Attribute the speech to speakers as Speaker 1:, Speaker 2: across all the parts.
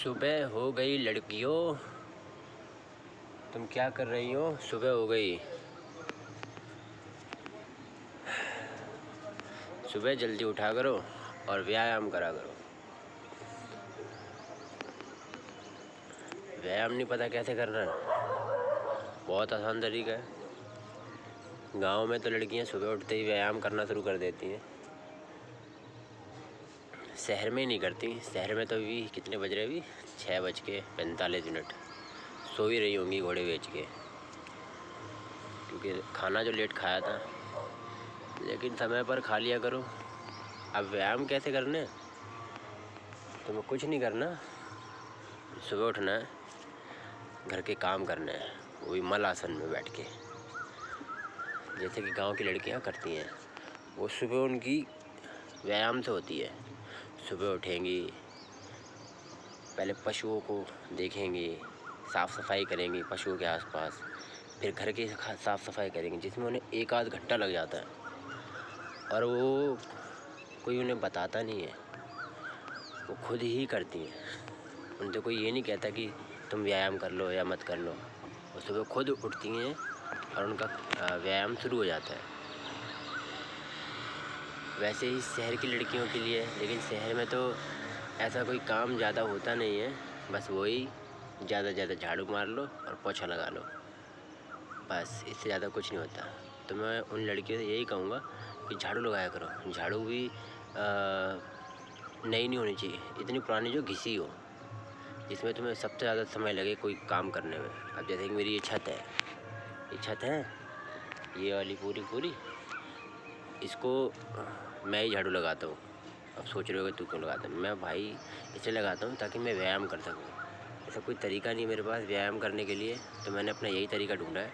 Speaker 1: सुबह हो गई लड़कियों, तुम क्या कर रही हो? सुबह हो गई, सुबह जल्दी उठा करो और व्यायाम करा करो। व्यायाम नहीं पता कैसे करना है? बहुत आसान तरीका है। गांव में तो लड़कियां सुबह उठते ही व्यायाम करना शुरू कर देती हैं। शहर में नहीं करती। शहर में तो अभी कितने बज रहे? अभी 6:45। सो ही रही होंगी घोड़े बेच के, क्योंकि खाना जो लेट खाया था। लेकिन समय पर खा लिया करो। अब व्यायाम कैसे करने? तुम्हें कुछ नहीं करना, सुबह उठना है, घर के काम करने हैं, वो भी मल आसन में बैठ के, जैसे कि गांव की लड़कियां करती हैं। वो सुबह उनकी व्यायाम से होती है। सुबह उठेंगी, पहले पशुओं को देखेंगी, साफ़ सफाई करेंगी पशुओं के आसपास, फिर घर की साफ़ सफाई करेंगी, जिसमें उन्हें 1 आध घंटा लग जाता है। और वो कोई उन्हें बताता नहीं है, वो खुद ही करती हैं। उनसे कोई ये नहीं कहता कि तुम व्यायाम कर लो या मत कर लो। वो सुबह खुद उठती हैं और उनका व्यायाम शुरू हो जाता है। वैसे ही शहर की लड़कियों के लिए, लेकिन शहर में तो ऐसा कोई काम ज़्यादा होता नहीं है। बस वही ज़्यादा से ज़्यादा झाड़ू मार लो और पोछा लगा लो, बस इससे ज़्यादा कुछ नहीं होता। तो मैं उन लड़कियों से यही कहूँगा कि झाड़ू लगाया करो। झाड़ू भी नई नहीं होनी चाहिए, इतनी पुरानी जो घिसी हो, जिसमें तुम्हें सबसे ज़्यादा समय लगे कोई काम करने में। अब जैसे कि मेरी ये छत है, ये वाली पूरी इसको मैं ही झाड़ू लगाता हूँ। अब सोच रहे हो कि तू क्यों लगाता है? मैं भाई इसलिए लगाता हूँ ताकि मैं व्यायाम कर सकूँ। ऐसा कोई तरीका नहीं मेरे पास व्यायाम करने के लिए, तो मैंने अपना यही तरीका ढूंढा है।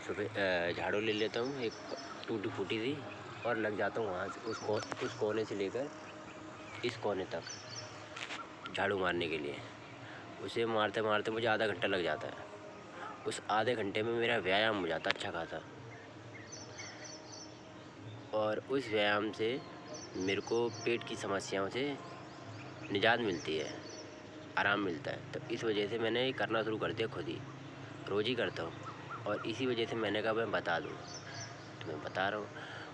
Speaker 1: सुबह झाड़ू ले लेता हूँ, एक टूटी फूटी सी, और लग जाता हूँ वहाँ से उस कोने से लेकर इस कोने तक झाड़ू मारने के लिए। उसे मारते मारते मुझे आधा घंटा लग जाता है। उस आधे घंटे में मेरा व्यायाम हो जाता अच्छा खासा, और उस व्यायाम से मेरे को पेट की समस्याओं से निजात मिलती है, आराम मिलता है। तो इस वजह से मैंने करना शुरू कर दिया, खुद ही रोज़ ही करता हूँ। और इसी वजह से मैंने कहा मैं बता दूँ, तो मैं बता रहा हूँ।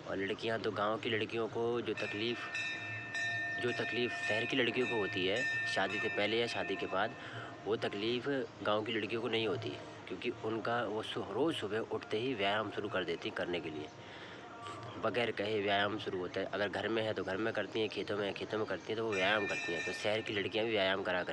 Speaker 1: और लड़कियाँ तो, गांव की लड़कियों को जो तकलीफ़ शहर की लड़कियों को होती है शादी से पहले या शादी के बाद, वो तकलीफ़ गांव की लड़कियों को नहीं होती, क्योंकि उनका वो रोज़ सुबह उठते ही व्यायाम शुरू कर देती करने के लिए। बगैर कहे व्यायाम शुरू होता है। अगर घर में है तो घर में करती हैं, खेतों में करती हैं तो वो व्यायाम करती हैं। तो शहर की लड़कियां भी व्यायाम करा